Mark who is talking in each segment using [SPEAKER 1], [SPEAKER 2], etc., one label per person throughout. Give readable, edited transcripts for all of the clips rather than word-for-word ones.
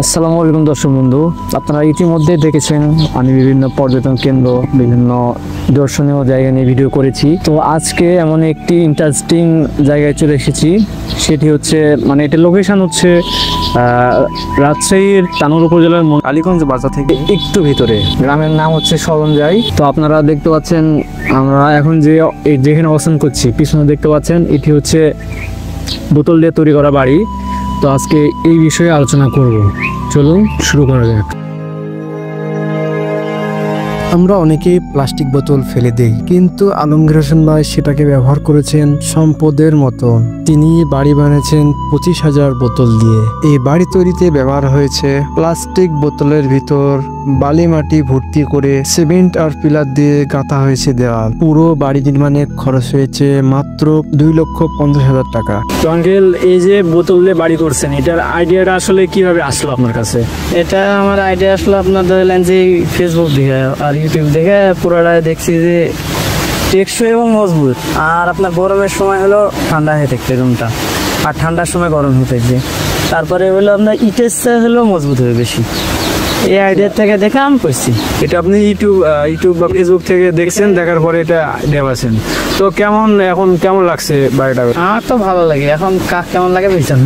[SPEAKER 1] আসসালামু আলাইকুম দর্শক বন্ধু, আপনারা ইতিমধ্যে দেখেছেন আমি বিভিন্ন পর্যটন কেন্দ্র, বিভিন্ন দর্শনীয় জায়গা নিয়ে ভিডিও করেছি। তো আজকে এমন একটি ইন্টারেস্টিং জায়গায় চলে এসেছি। সেটি হচ্ছে এটার লোকেশন হচ্ছে রাজশাহীর তানোর উপজেলার আলীগঞ্জ বাজার থেকে একটু ভিতরে। গ্রামের নাম হচ্ছে সরঞ্জাই। তো আপনারা দেখতে পাচ্ছেন আমরা এখন যেখানে অবস্থান করছি, পিছনে দেখতে পাচ্ছেন এটি হচ্ছে বোতল দিয়ে তৈরি করা বাড়ি। তো আজকে এই বিষয়ে আলোচনা করব, চলুন শুরু করা যাক।
[SPEAKER 2] আমরা অনেকেই প্লাস্টিক বোতল ফেলে দেই, কিন্তু আলমগীর হোসেন ভাই সেটাকে ব্যবহার করেছেন সম্পদের মতো। তিনি বাড়ি বানিয়েছেন 25,000 বোতল দিয়ে। এই বাড়ি তৈরিতে ব্যবহার হয়েছে প্লাস্টিক বোতলের ভিতর বালি মাটি ভর্তি করে সিমেন্ট আর পিলার দিয়ে গাঁথা হয়েছে দেওয়াল। পুরো বাড়ি নির্মাণে খরচ হয়েছে মাত্র 2,50,000 টাকা।
[SPEAKER 1] তো আঙ্কেল, এই যে বোতল দিয়ে বাড়ি করছেন, এটার আইডিয়াটা আসলে কিভাবে আসলো আপনার কাছে?
[SPEAKER 3] এটা আমার আইডিয়া আসলো আপনার ধরলেন যে ফেসবুক দেখে আর ইউটিউব দেখে পুরোটাই দেখছি যে টেকসই এবং মজবুত। আর আপনার গরমের সময় হলো ঠান্ডা হয়ে থাকছে রুমটা, আর ঠান্ডার সময় গরম হয়ে থাকছে। তারপরে হলো আপনার ইটের চেয়ে হলো মজবুত হবে বেশি। এই আইডিয়া থেকে দেখে আমি করছি।
[SPEAKER 1] এটা আপনি ইউটিউব বা ফেসবুক থেকে দেখছেন, দেখার পরে এটা দেওয়াছেন। তো এখন কেমন লাগছে বাড়িটা?
[SPEAKER 3] আমার তো ভালো লাগে। এখন কাক কেমন লাগে বুঝছেন?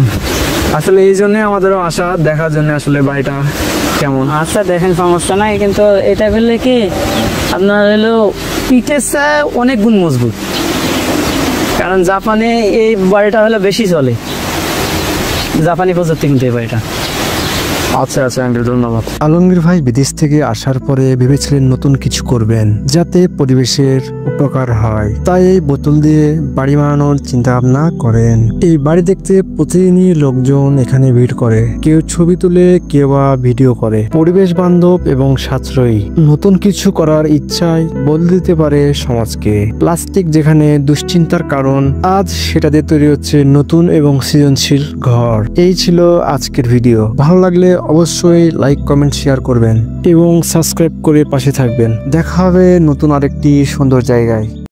[SPEAKER 1] আসলে এই জন্য আমাদেরও আশা দেখার জন্য আসলে বাড়িটা কেমন।
[SPEAKER 3] আচ্ছা দেখেন, সমস্যা নাই, কিন্তু এটা বললে কি আপনার হলো ইটের চেয়ে অনেক গুণ মজবুত। কারণ জাপানে এই বাড়িটা হলো বেশি চলে, জাপানি প্রযুক্তি কিন্তু এই বাড়িটা।
[SPEAKER 1] আচ্ছা আঙ্কেল, ধন্যবাদ।
[SPEAKER 2] আলমগীর ভাই বিদেশ থেকে আসার পরে ভেবেছিলেন নতুন কিছু করবেন যাতে পরিবেশের উপকার হয়, তাই এই বোতল দিয়ে বাড়ি বানানোর চিন্তা ভাবনা করেন। এই বাড়ি দেখতে প্রতিদিনই লোকজন এখানে ভিড় করে, কেউ ছবি তুলে, কেউ বা ভিডিও করে। পরিবেশ বান্ধব এবং সাশ্রয়ী নতুন কিছু করার ইচ্ছায় বদলে দিতে পারে সমাজকে। প্লাস্টিক যেখানে দুশ্চিন্তার কারণ, আজ সেটা দিয়ে তৈরি হচ্ছে নতুন এবং সৃজনশীল ঘর। এই ছিল আজকের ভিডিও। ভালো লাগলে অবশ্যই লাইক, কমেন্ট, শেয়ার করবেন এবং সাবস্ক্রাইব করে পাশে থাকবেন। দেখা হবে নতুন আরেকটি সুন্দর জায়গায়।